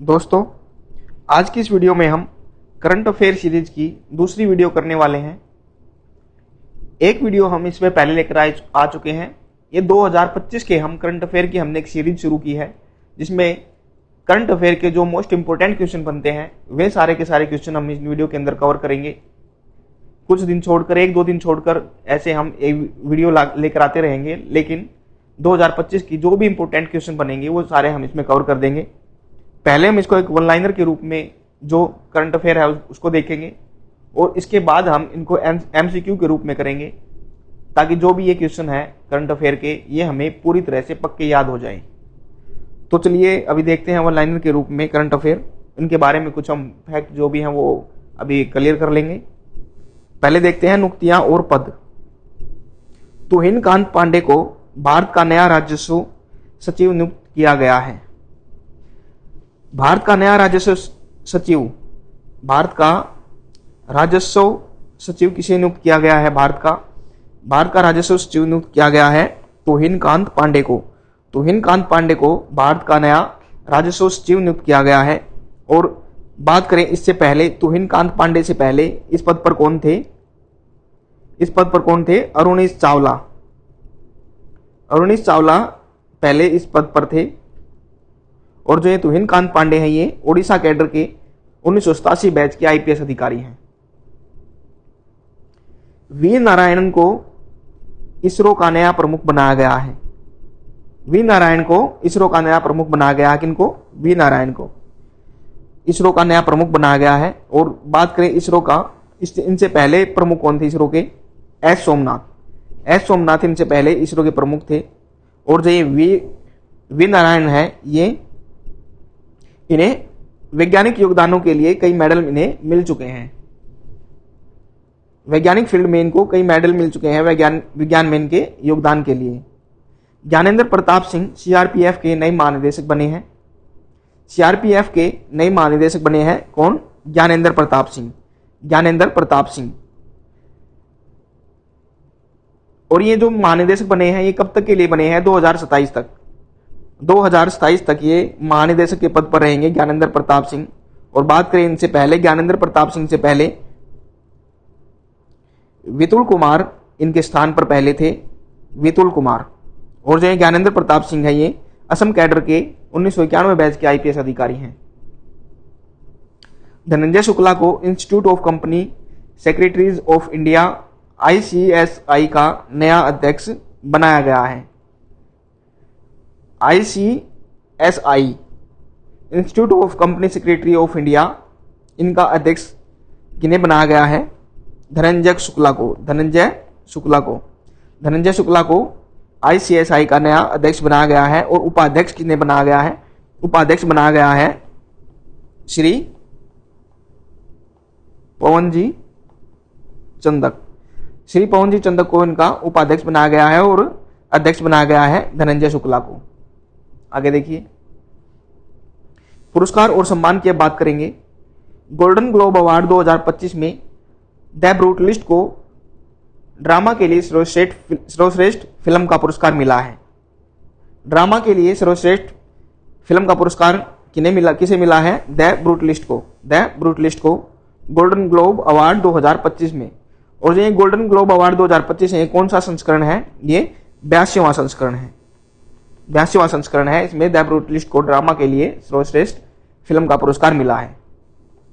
दोस्तों, आज की इस वीडियो में हम करंट अफेयर सीरीज की दूसरी वीडियो करने वाले हैं। एक वीडियो हम इसमें पहले लेकर आ चुके हैं। ये 2025 के हम करंट अफेयर की हमने एक सीरीज शुरू की है, जिसमें करंट अफेयर के जो मोस्ट इंपोर्टेंट क्वेश्चन बनते हैं वे सारे के सारे क्वेश्चन हम इस वीडियो के अंदर कवर करेंगे। कुछ दिन छोड़कर, एक दो दिन छोड़कर ऐसे हम एक वीडियो लेकर आते रहेंगे, लेकिन 2025 की जो भी इंपोर्टेंट क्वेश्चन बनेंगे वो सारे हम इसमें कवर कर देंगे। पहले हम इसको एक वन लाइनर के रूप में जो करंट अफेयर है उसको देखेंगे और इसके बाद हम इनको एमसीक्यू के रूप में करेंगे, ताकि जो भी ये क्वेश्चन है करंट अफेयर के ये हमें पूरी तरह से पक्के याद हो जाए। तो चलिए अभी देखते हैं वन लाइनर के रूप में करंट अफेयर। इनके बारे में कुछ हम फैक्ट जो भी हैं वो अभी क्लियर कर लेंगे। पहले देखते हैं नुक्तियां और पद। तुहिन कांत पांडे को भारत का नया राजस्व सचिव नियुक्त किया गया है। भारत का नया राजस्व सचिव, भारत का राजस्व सचिव किसे नियुक्त किया गया है? भारत का राजस्व सचिव नियुक्त किया गया है तुहिन कांत पांडे को। तुहिन कांत पांडे को भारत का नया राजस्व सचिव नियुक्त किया गया है। और बात करें इससे पहले, तुहिन कांत पांडे से पहले इस पद पर कौन थे? अरुणेश चावला। अरुणेश चावला पहले इस पद पर थे। और जो ये तुहिन कांत पांडे हैं ये ओडिशा कैडर के 1987 बैच के आईपीएस अधिकारी हैं। वी नारायणन को इसरो का नया प्रमुख बनाया गया है। वी नारायण को इसरो का नया प्रमुख बनाया गया है। किनको? वी नारायण को इसरो का नया प्रमुख बनाया गया है। और बात करें इसरो का, इनसे पहले प्रमुख कौन थे इसरो के? एस सोमनाथ इनसे पहले इसरो के प्रमुख थे। और जो ये वी नारायण है ये इन्हें वैज्ञानिक योगदानों के लिए कई मेडल इन्हें मिल चुके हैं। वैज्ञानिक फील्ड में इनको कई मेडल मिल चुके हैं विज्ञान में इनके योगदान के लिए। ज्ञानेंद्र प्रताप सिंह सीआरपीएफ के नए महानिदेशक बने हैं। सीआरपीएफ के नए महानिदेशक बने हैं कौन? ज्ञानेंद्र प्रताप सिंह। और ये जो महानिदेशक बने हैं ये कब तक के लिए बने हैं? 2027 तक ये महानिदेशक के पद पर रहेंगे ज्ञानेंद्र प्रताप सिंह। और बात करें इनसे पहले, ज्ञानेंद्र प्रताप सिंह से पहले विपुल कुमार इनके स्थान पर पहले थे, विपुल कुमार। और जो ज्ञानेंद्र प्रताप सिंह है ये असम कैडर के 1991 बैच के आईपीएस अधिकारी हैं। धनंजय शुक्ला को institute of company secretaries of India ICSI का नया अध्यक्ष बनाया गया है। ICSI institute of company secretary of India, इनका अध्यक्ष किन्हें बनाया गया है? धनंजय शुक्ला को ICSI का नया अध्यक्ष बनाया गया है। और उपाध्यक्ष किन्हें बनाया गया है? उपाध्यक्ष बनाया गया है श्री पवनजी चंदक को इनका उपाध्यक्ष बनाया गया है और अध्यक्ष बनाया गया है धनंजय शुक्ला को। आगे देखिए, पुरस्कार और सम्मान की अब बात करेंगे। गोल्डन ग्लोब अवार्ड 2025 में द ब्रूटलिस्ट को ड्रामा के लिए सर्वश्रेष्ठ फिल्म का पुरस्कार मिला है। ड्रामा के लिए सर्वश्रेष्ठ फिल्म का पुरस्कार किसे मिला है? द ब्रूटलिस्ट को गोल्डन ग्लोब अवार्ड 2025 में। और ये गोल्डन ग्लोब अवार्ड 2025 है, कौन सा संस्करण है? ये 82वां संस्करण है। इसमें द ब्रूटलिस्ट को ड्रामा के लिए सर्वश्रेष्ठ फिल्म का पुरस्कार मिला है।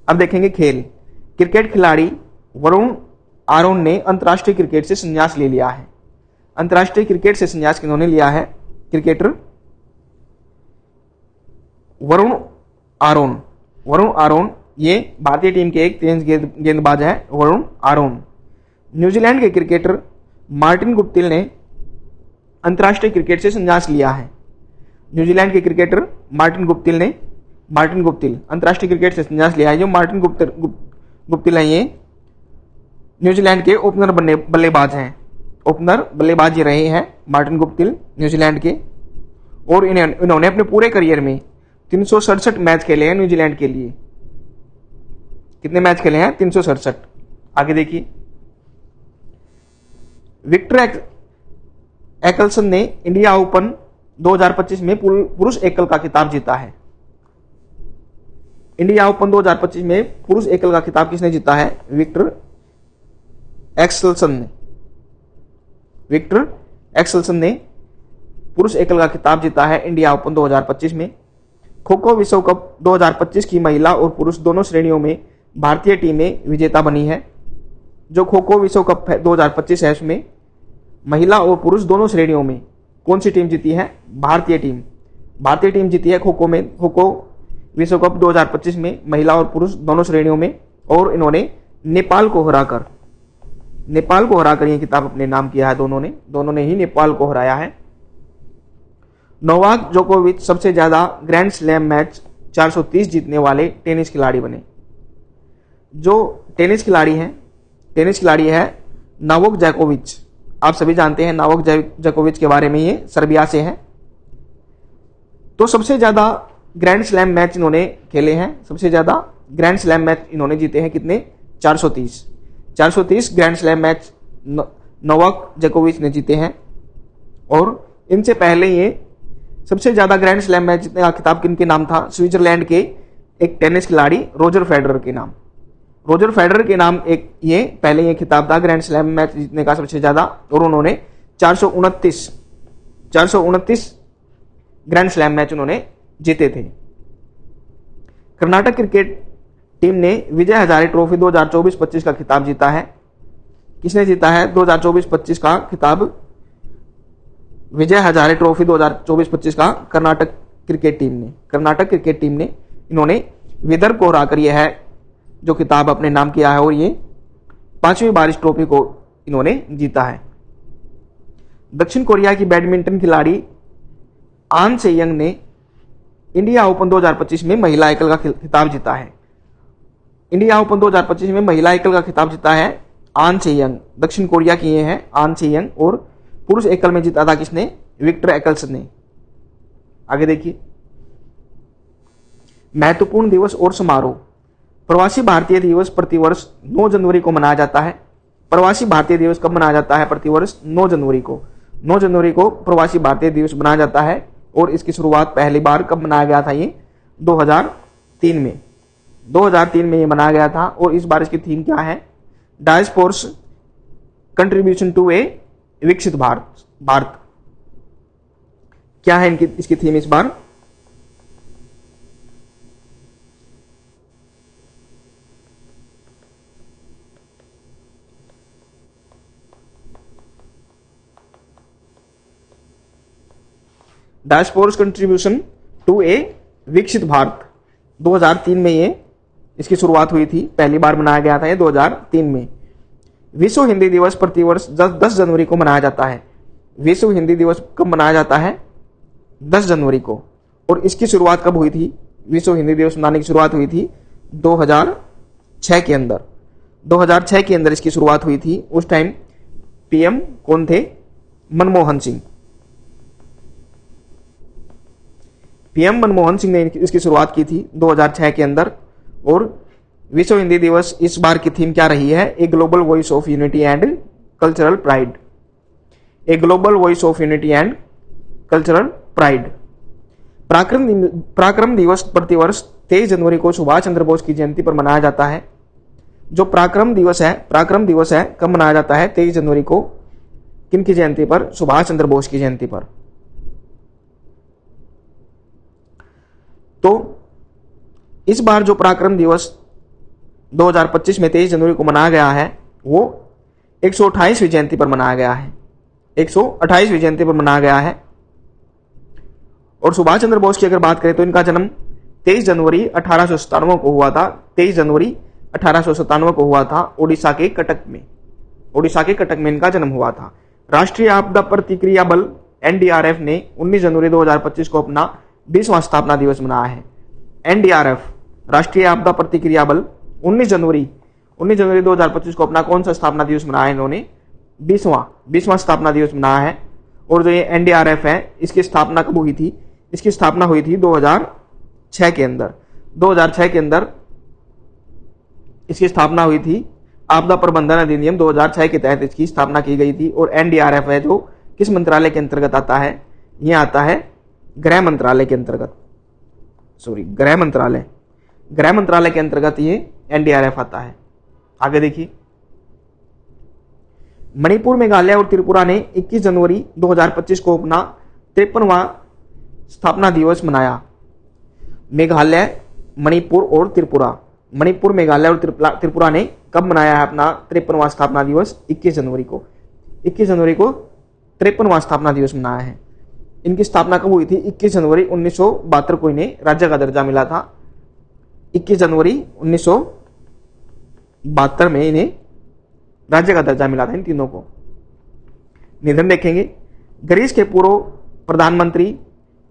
अब देखेंगे खेल। क्रिकेट खिलाड़ी वरुण आरोन ने अंतर्राष्ट्रीय क्रिकेट से संन्यास ले लिया है। अंतर्राष्ट्रीय क्रिकेट से संन्यास किन्होंने लिया है? क्रिकेटर वरुण आरोन ये भारतीय टीम के एक तेज गेंदबाज है, वरुण आरोन। न्यूजीलैंड के क्रिकेटर मार्टिन गुप्टिल ने अंतर्राष्ट्रीय क्रिकेट से संन्यास लिया है। न्यूजीलैंड के क्रिकेटर मार्टिन गुप्टिल अंतर्राष्ट्रीय क्रिकेट से संन्यास लिया है। जो मार्टिन गुप्टिल हैं ये न्यूजीलैंड के ओपनर बल्लेबाज हैं, ओपनर बल्लेबाज रहे हैं मार्टिन गुप्टिल न्यूजीलैंड के। और इन्होंने अपने पूरे करियर में 367 मैच खेले हैं न्यूजीलैंड के लिए। कितने मैच खेले हैं? 367। आगे देखिए, विक्टर एक्लसन ने इंडिया ओपन 2025 में पुरुष एकल का खिताब जीता है। इंडिया ओपन 2025 में पुरुष एकल का खिताब किसने जीता है? विक्टर एक्सेल्सन ने। विक्टर एक्सेल्सन ने पुरुष एकल का खिताब जीता है इंडिया ओपन 2025 में। खो खो विश्व कप 2025 की महिला और पुरुष दोनों श्रेणियों में भारतीय टीमें विजेता बनी है। जो खो खो विश्व कप 2025 है उसमें महिला और पुरुष दोनों श्रेणियों में कौन सी टीम जीती है? भारतीय टीम। भारतीय टीम जीती है खो खो में, खो खो विश्व कप 2025 में महिला और पुरुष दोनों श्रेणियों में, और इन्होंने नेपाल को हराकर ये खिताब अपने नाम किया है। दोनों ने ही नेपाल को हराया है। नोवाक जोकोविच सबसे ज्यादा ग्रैंड स्लैम मैच 430 जीतने वाले टेनिस खिलाड़ी बने। जो टेनिस खिलाड़ी है नोवाक जोकोविच। आप सभी जानते हैं नोवाक जोकोविच के बारे में, ये सर्बिया से है। तो सबसे ज्यादा ग्रैंड स्लैम मैच इन्होंने खेले हैं। सबसे ज्यादा ग्रैंड स्लैम मैच इन्होंने जीते हैं कितने? 430 ग्रैंड स्लैम मैच नोवाक जोकोविच ने जीते हैं। और इनसे पहले ये सबसे ज्यादा ग्रैंड स्लैम मैच जीतने का खिताब किनके नाम था? स्विट्जरलैंड के एक टेनिस खिलाड़ी रोजर फेडरर के नाम। ये पहले ये खिताब था ग्रैंड स्लैम मैच जीतने का सबसे ज्यादा, और उन्होंने 429 ग्रैंड स्लैम मैच उन्होंने जीते थे। कर्नाटक क्रिकेट टीम ने विजय हजारे ट्रॉफी 2024-25 का खिताब जीता है। किसने जीता है 2024-25 का खिताब? विजय हजारे ट्रॉफी 2024-25 का कर्नाटक क्रिकेट टीम ने इन्होंने विदर्भ को हराकर यह है जो खिताब अपने नाम किया है, और ये 5वीं बार इस ट्रॉफी को इन्होंने जीता है। दक्षिण कोरिया की बैडमिंटन खिलाड़ी आन से-यंग ने इंडिया ओपन 2025 में महिला एकल का खिताब जीता है। इंडिया ओपन 2025 में महिला एकल का खिताब जीता है आन से-यंग। दक्षिण कोरिया की ये है आन से-यंग। और पुरुष एकल में जीता था किसने? विक्टर एक्सेल्सन ने। आगे देखिए, महत्वपूर्ण दिवस और समारोह। प्रवासी भारतीय दिवस प्रतिवर्ष 9 जनवरी को मनाया जाता है। प्रवासी भारतीय दिवस कब मनाया जाता है? प्रतिवर्ष 9 जनवरी को। 9 जनवरी को प्रवासी भारतीय दिवस मनाया जाता है। और इसकी शुरुआत पहली बार कब मनाया गया था? ये 2003 में। 2003 में ये मनाया गया था। और इस बार इसकी थीम क्या है? डायस्पोर्स कंट्रीब्यूशन टू ए विकसित भारत। क्या है इसकी थीम इस बार? डायस्पोर्स कंट्रीब्यूशन टू ए विकसित भारत। 2003 में ये इसकी शुरुआत हुई थी। पहली बार मनाया गया था ये 2003 में। विश्व हिंदी दिवस प्रतिवर्ष 10 जनवरी को मनाया जाता है। विश्व हिंदी दिवस कब मनाया जाता है? 10 जनवरी को। और इसकी शुरुआत कब हुई थी? विश्व हिंदी दिवस मनाने की शुरुआत हुई थी 2006 के अंदर। 2006 के अंदर इसकी शुरुआत हुई थी। उस टाइम पीएम कौन थे? मनमोहन सिंह। पीएम मनमोहन सिंह ने इसकी शुरुआत की थी 2006 के अंदर। और विश्व हिंदी दिवस इस बार की थीम क्या रही है? A global voice of unity and cultural pride. A global voice of unity and cultural pride. Parakram Diwas प्रतिवर्ष 23 जनवरी को सुभाष चंद्र बोस की जयंती पर मनाया जाता है। जो पराक्रम दिवस है कब मनाया जाता है? 23 जनवरी को। किनकी जयंती पर? सुभाष चंद्र बोस की जयंती पर। तो इस बार जो पराक्रम दिवस 2025 में 23 जनवरी को मनाया गया है वो 128वीं जयंती पर मनाया गया है। 128वीं जयंती पर मनाया गया है। और सुभाष चंद्र बोस की अगर बात करें तो इनका जन्म 23 जनवरी 1897 को हुआ था। 23 जनवरी 1897 को हुआ था ओडिशा के कटक में इनका जन्म हुआ था। राष्ट्रीय आपदा प्रतिक्रिया बल एनडीआरएफ ने 19 जनवरी 2025 को अपना 20वां स्थापना दिवस मनाया है। एनडीआरएफ राष्ट्रीय आपदा प्रतिक्रिया बल 19 जनवरी 2025 को अपना कौन सा स्थापना दिवस मनाया? इन्होंने 20वां स्थापना दिवस मनाया है। और जो ये एनडीआरएफ है इसकी स्थापना कब हुई थी? इसकी स्थापना हुई थी 2006 के अंदर। 2006 के अंदर इसकी स्थापना हुई थी। आपदा प्रबंधन अधिनियम 2006 के तहत इसकी स्थापना की गई थी। और एनडीआरएफ है जो किस मंत्रालय के अंतर्गत आता है? ये आता है गृह मंत्रालय के अंतर्गत। गृह मंत्रालय। गृह मंत्रालय के अंतर्गत ये एनडीआरएफ आता है। आगे देखिए, मणिपुर, मेघालय और त्रिपुरा ने 21 जनवरी 2025 को अपना 53वां स्थापना दिवस मनाया। मेघालय, मणिपुर और त्रिपुरा, मणिपुर, मेघालय और त्रिपुरा ने कब मनाया है अपना 53वां स्थापना दिवस? 21 जनवरी को। 21 जनवरी को 53वां स्थापना दिवस मनाया है। इनकी स्थापना कब हुई थी? 21 जनवरी 1972 को इन्हें राज्य का दर्जा मिला था। 21 जनवरी 1972 में इन्हें राज्य का दर्जा मिला था इन तीनों को। निधन देखेंगे, ग्रीस के पूर्व प्रधानमंत्री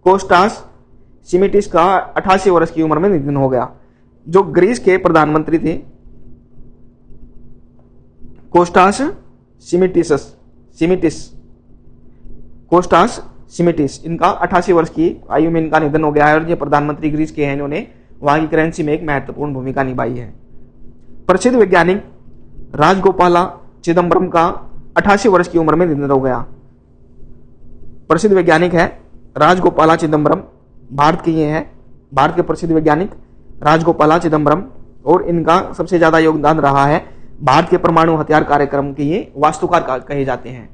कोस्टास सिमिटिस का 88 वर्ष की उम्र में निधन हो गया। जो ग्रीस के प्रधानमंत्री थे कोस्टास सिमिटिस, इनका 88 वर्ष की आयु में इनका निधन हो गया है और ये प्रधानमंत्री ग्रीस के हैं। इन्होंने वहां की करेंसी में एक महत्वपूर्ण भूमिका निभाई है। प्रसिद्ध वैज्ञानिक राजगोपाला चिदम्बरम का 88 वर्ष की उम्र में निधन हो गया। प्रसिद्ध वैज्ञानिक है राजगोपाला चिदम्बरम, भारत के ये हैं, भारत के प्रसिद्ध वैज्ञानिक राजगोपाला चिदम्बरम, और इनका सबसे ज्यादा योगदान रहा है भारत के परमाणु हथियार कार्यक्रम के ये वास्तुकार कहे जाते हैं।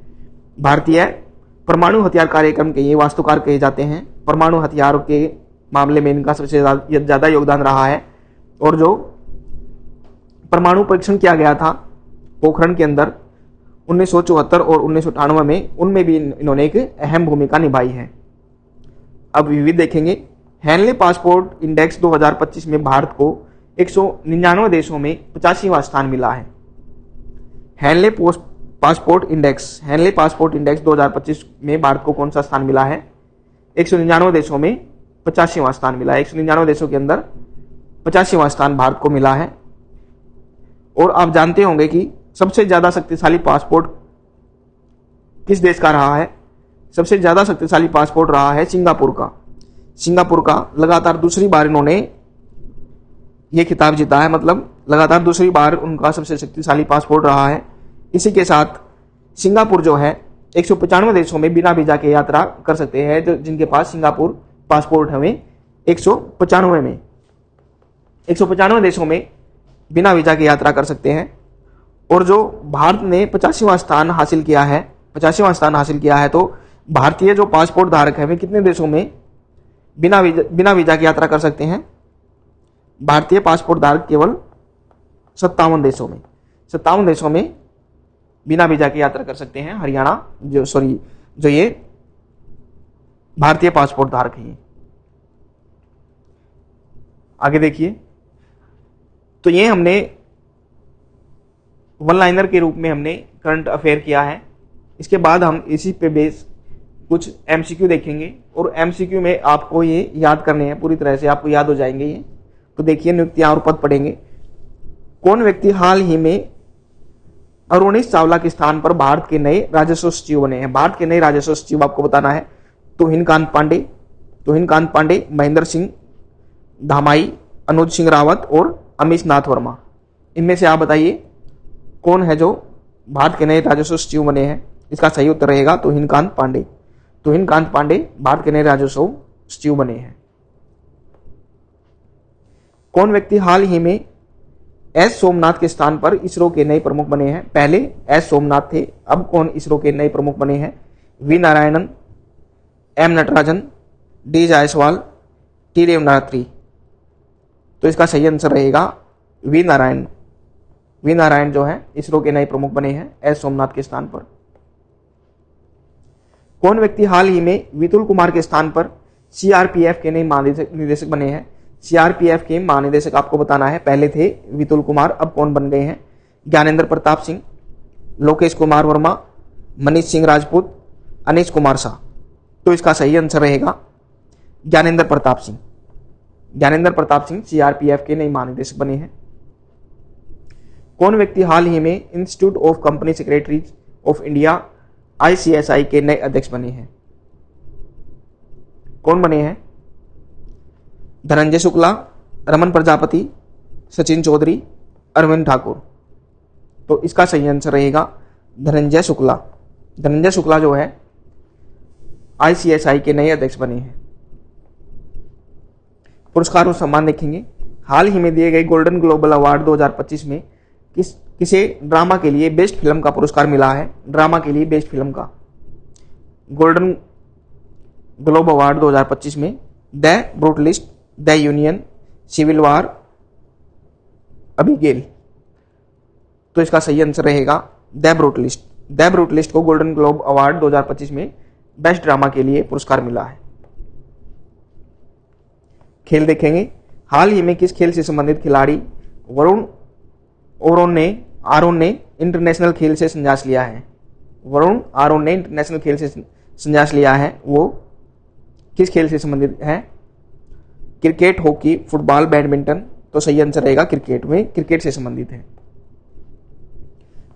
भारतीय परमाणु हथियार कार्यक्रम के ये वास्तुकार कहे जाते हैं। परमाणु हथियारों के मामले में इनका सबसे ज्यादा योगदान रहा है। और जो परमाणु परीक्षण किया गया था पोखरण के अंदर 1974 और 1998 में, उनमें भी इन्होंने एक अहम भूमिका निभाई है। अब विविध देखेंगे, हेनले पासपोर्ट इंडेक्स 2025 में भारत को 199 देशों में 85वां स्थान मिला है। हेनले पासपोर्ट इंडेक्स 2025 में भारत को कौन सा स्थान मिला है? 199 देशों में 85वां स्थान मिला है। 199 देशों के अंदर 85वां स्थान भारत को मिला है। और आप जानते होंगे कि सबसे ज्यादा शक्तिशाली पासपोर्ट किस देश का रहा है? सबसे ज्यादा शक्तिशाली पासपोर्ट रहा है सिंगापुर का। सिंगापुर का लगातार दूसरी बार इन्होंने ये खिताब जीता है, मतलब लगातार दूसरी बार उनका सबसे शक्तिशाली पासपोर्ट रहा है। इसी के साथ सिंगापुर जो है 195 देशों में बिना वीजा के यात्रा कर सकते हैं। जो जिनके पास सिंगापुर पासपोर्ट हमें 195 देशों में बिना वीजा के यात्रा कर सकते हैं। और जो भारत ने 85वां स्थान हासिल किया है, तो भारतीय जो पासपोर्ट धारक है वे कितने देशों में बिना वीजा की यात्रा कर सकते हैं? भारतीय पासपोर्ट धारक केवल 57 देशों में बिना वीजा की यात्रा कर सकते हैं। हरियाणा जो ये भारतीय पासपोर्ट धारक है। आगे देखिए, तो ये हमने वन लाइनर के रूप में हमने करंट अफेयर किया है। इसके बाद हम इसी पे बेस कुछ एमसीक्यू देखेंगे और एमसीक्यू में आपको ये याद करने हैं, पूरी तरह से आपको याद हो जाएंगे ये। तो देखिए, नियुक्तियां और पद पढ़ेंगे। कौन व्यक्ति हाल ही में अरुणेश चावला के स्थान पर भारत के नए राजस्व सचिव बने हैं? भारत के नए राजस्व सचिव आपको बताना है तुहिन कांत पांडे, महेंद्र सिंह धामाई, अनुज सिंह रावत और अमीश नाथ वर्मा। इनमें से आप बताइए कौन है जो भारत के नए राजस्व सचिव बने हैं? इसका सही उत्तर रहेगा तुहिन कांत पांडे भारत के नए राजस्व सचिव बने हैं। कौन व्यक्ति हाल ही में एस सोमनाथ के स्थान पर इसरो के नए प्रमुख बने हैं? पहले एस सोमनाथ थे, अब कौन इसरो के नए प्रमुख बने हैं? V Narayanan, M Natarajan, D Jaiswal, T Revanathi. तो इसका सही आंसर रहेगा वी नारायण जो है इसरो के नए प्रमुख बने हैं एस सोमनाथ के स्थान पर। कौन व्यक्ति हाल ही में विपुल कुमार के स्थान पर सीआरपीएफ के नए महानिदेशक बने हैं? सीआरपीएफ के महानिदेशक आपको बताना है, पहले थे विपुल कुमार, अब कौन बन गए हैं? ज्ञानेंद्र प्रताप सिंह, लोकेश कुमार वर्मा, मनीष सिंह राजपूत, अनीश कुमार शाह। तो इसका सही आंसर रहेगा ज्ञानेंद्र प्रताप सिंह सीआरपीएफ के नए महानिदेशक बने हैं। कौन व्यक्ति हाल ही में institute of company secretaries of India ICSI के नए अध्यक्ष बने हैं? कौन बने हैं? धनंजय शुक्ला, रमन प्रजापति, सचिन चौधरी, अरविंद ठाकुर। तो इसका सही आंसर रहेगा धनंजय शुक्ला जो है ICSI के नए अध्यक्ष बने हैं। पुरस्कार और सम्मान देखेंगे। हाल ही में दिए गए गोल्डन ग्लोबल अवार्ड 2025 में किसे ड्रामा के लिए बेस्ट फिल्म का पुरस्कार मिला है? ड्रामा के लिए बेस्ट फिल्म का गोल्डन ग्लोब अवार्ड 2025 में The Brutalist, The Union, Civil War, Abigail. तो इसका सही आंसर रहेगा द ब्रूटलिस्ट। द ब्रूटलिस्ट को गोल्डन ग्लोब अवार्ड 2025 में बेस्ट ड्रामा के लिए पुरस्कार मिला है। खेल देखेंगे। हाल ही में किस खेल से संबंधित खिलाड़ी वरुण आरोन ने इंटरनेशनल खेल से संन्यास लिया है? वरुण आरोन ने इंटरनेशनल खेल से संन्यास लिया है। वो किस खेल से संबंधित है? Cricket, hockey, football, badminton. तो सही आंसर रहेगा क्रिकेट से संबंधित है।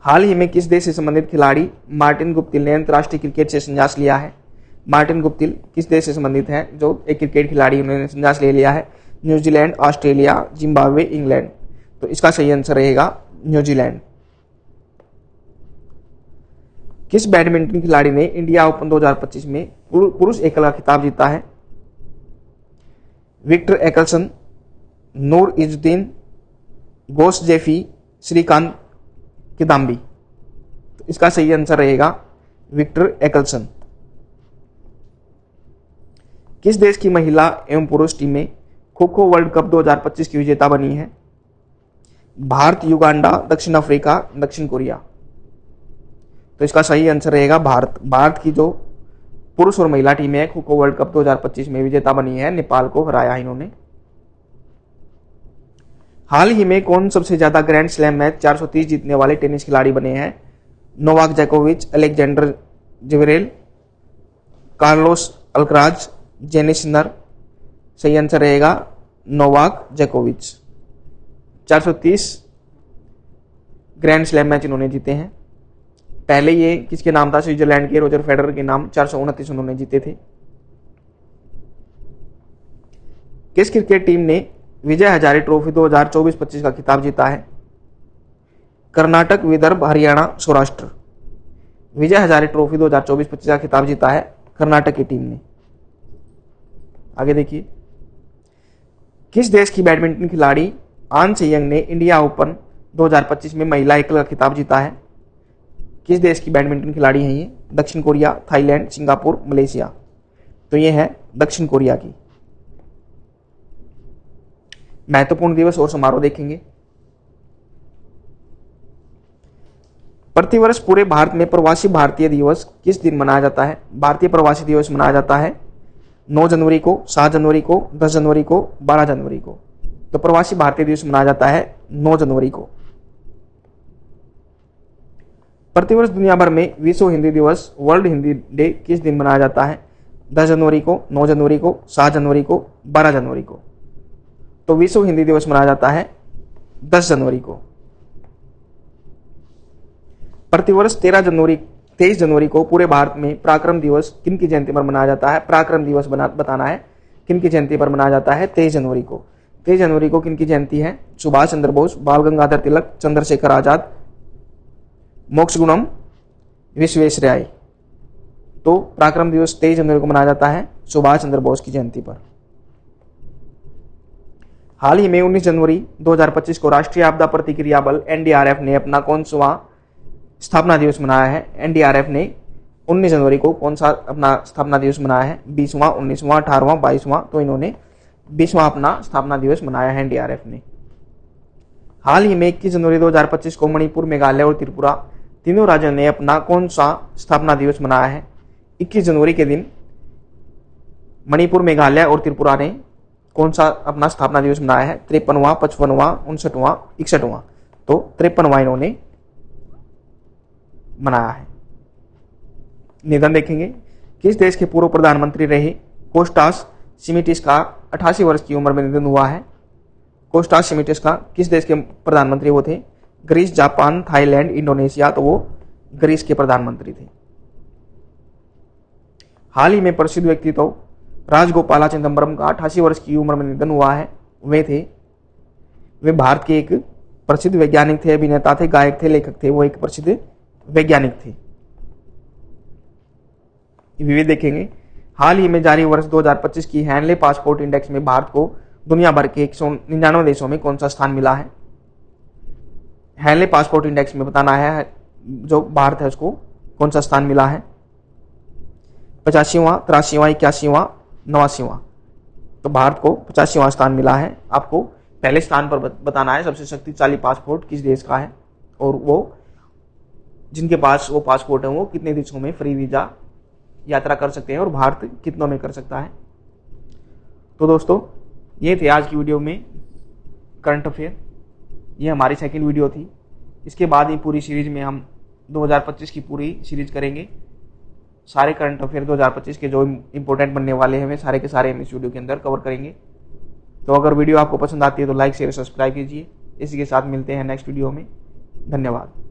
हाल ही में किस देश से संबंधित खिलाड़ी मार्टिन गुप्तिल ने अंतर्राष्ट्रीय क्रिकेट से संन्यास लिया है? मार्टिन गुप्तिल किस देश से संबंधित है जो एक क्रिकेट खिलाड़ी उन्होंने संन्यास ले लिया है? New Zealand, Australia, Zimbabwe, England. तो इसका सही आंसर रहेगा न्यूजीलैंड। किस बैडमिंटन खिलाड़ी ने इंडिया ओपन 2025 में पुरुष एकल का खिताब जीता है? विक्टर एक्सलन, नूर इजुद्दीन, गोस जेफी, श्रीकांत किदाम्बी। तो इसका सही आंसर रहेगा विक्टर एक्सलन। किस देश की महिला एवं पुरुष टीमें खो खो वर्ल्ड कप 2025 की विजेता बनी है? भारत, युगांडा, दक्षिण अफ्रीका, दक्षिण कोरिया। तो इसका सही आंसर रहेगा भारत की जो पुरुष और महिला टीमें है खो खो वर्ल्ड कप 2025 में विजेता बनी है। नेपाल को हराया इन्होंने। हाल ही में कौन सबसे ज्यादा ग्रैंड स्लैम मैच 430 जीतने वाले टेनिस खिलाड़ी बने हैं? नोवाक जोकोविच, Alexander Zverev, Carlos Alcaraz, Jannik Sinner. सही आंसर रहेगा नोवाक जोकोविच। 430 ग्रैंड स्लैम मैच इन्होंने जीते हैं। पहले ये किसके नाम था? स्विट्जरलैंड के रोजर फेडरर के नाम 429 उन्होंने जीते थे। किस क्रिकेट टीम ने विजय हजारे ट्रॉफी 2024-25 का खिताब जीता है? कर्नाटक, विदर्भ, हरियाणा, सौराष्ट्र। विजय हजारे ट्रॉफी 2024-25 का खिताब जीता है कर्नाटक की टीम ने। आगे देखिए। किस देश की बैडमिंटन खिलाड़ी आन सेयंग ने इंडिया ओपन 2025 में महिला एकल का खिताब जीता है? किस देश की बैडमिंटन खिलाड़ी हैं ये? दक्षिण कोरिया, थाईलैंड, सिंगापुर, मलेशिया। तो ये है दक्षिण कोरिया की। महत्वपूर्ण दिवस और समारोह देखेंगे। प्रतिवर्ष पूरे भारत में प्रवासी भारतीय दिवस किस दिन मनाया जाता है? भारतीय प्रवासी दिवस मनाया जाता है 9 जनवरी को, 7 जनवरी को, 10 जनवरी को, 12 जनवरी को। तो प्रवासी भारतीय दिवस मनाया जाता है 9 जनवरी को। प्रतिवर्ष दुनिया भर में विश्व हिंदी दिवस, वर्ल्ड हिंदी डे किस दिन मनाया जाता है? 10 जनवरी को, 9 जनवरी को, 7 जनवरी को, 12 जनवरी को। तो विश्व हिंदी दिवस मनाया जाता है 10 जनवरी को। प्रतिवर्ष 23 जनवरी को पूरे भारत में पराक्रम दिवस किन की जयंती पर मनाया जाता है? पराक्रम दिवस बताना है किन की जयंती पर मनाया जाता है? 23 जनवरी को। 23 जनवरी को किन की जयंती है? सुभाष चंद्र बोस, बाल गंगाधर तिलक, चंद्रशेखर आजाद, मोक्षगुणम विश्वेश्वरैया। तो पराक्रम दिवस 23 जनवरी को मनाया जाता है सुभाष चंद्र बोस की जयंती पर। हाल ही में 19 जनवरी 2025 को राष्ट्रीय आपदा प्रतिक्रिया बल एनडीआरएफ ने अपना कौन सा स्थापना दिवस मनाया है? एनडीआरएफ ने 19 जनवरी को कौन सा अपना स्थापना दिवस मनाया है? 20वां, 19वां, 18वां, 22वां। तो इन्होंने 20वां अपना स्थापना दिवस मनाया है एनडीआरएफ ने। हाल ही में 21 जनवरी 2025 को मणिपुर, मेघालय और त्रिपुरा तीनों राज्यों ने अपना कौन सा स्थापना दिवस मनाया है? 21 जनवरी के दिन मणिपुर, मेघालय और त्रिपुरा ने कौन सा अपना स्थापना दिवस मनाया है? 53वां, 55वां, 59वां, 61वां। तो 53वां इन्होंने मनाया है। निधन देखेंगे। किस देश के पूर्व प्रधानमंत्री रहे कोस्टास सिमिटिस का 88 वर्ष की उम्र में निधन हुआ है? कोस्टास सिमिटिस का किस देश के प्रधानमंत्री वो थे? Greece, Japan, Thailand, Indonesia. तो वो ग्रीस के प्रधानमंत्री थे। हाल ही में प्रसिद्ध व्यक्तित्व राजगोपाला चिदंबरम का 88 वर्ष की उम्र में निधन हुआ है। वे भारत के एक प्रसिद्ध वैज्ञानिक थे, अभिनेता थे, गायक थे, लेखक थे। वो एक प्रसिद्ध वैज्ञानिक थे। विविध देखेंगे। हाल ही में जारी वर्ष 2025 की हैंडले पासपोर्ट इंडेक्स में भारत को दुनिया भर के 199 देशों में कौन सा स्थान मिला है। हैले पासपोर्ट इंडेक्स में बताना है जो भारत है उसको कौन सा स्थान मिला है, 85वां, 83वां, 81वां, 89वां। तो भारत को 85वां स्थान मिला है। आपको पहले स्थान पर बताना है सबसे शक्तिशाली पासपोर्ट किस देश का है, और वो जिनके पास वो पासपोर्ट है वो कितने देशों में फ्री वीजा यात्रा कर सकते हैं और भारत कितनों में कर सकता है। तो दोस्तों ये थे आज की वीडियो में करंट अफेयर। ये हमारी सेकंड वीडियो थी। इसके बाद ही पूरी सीरीज में हम 2025 की पूरी सीरीज करेंगे। सारे करंट अफेयर 2025 के जो इंपॉर्टेंट बनने वाले हैं वे सारे के सारे हम इस वीडियो के अंदर कवर करेंगे। तो अगर वीडियो आपको पसंद आती है तो लाइक शेयर सब्सक्राइब कीजिए। इसी के साथ मिलते हैं नेक्स्ट वीडियो में। धन्यवाद।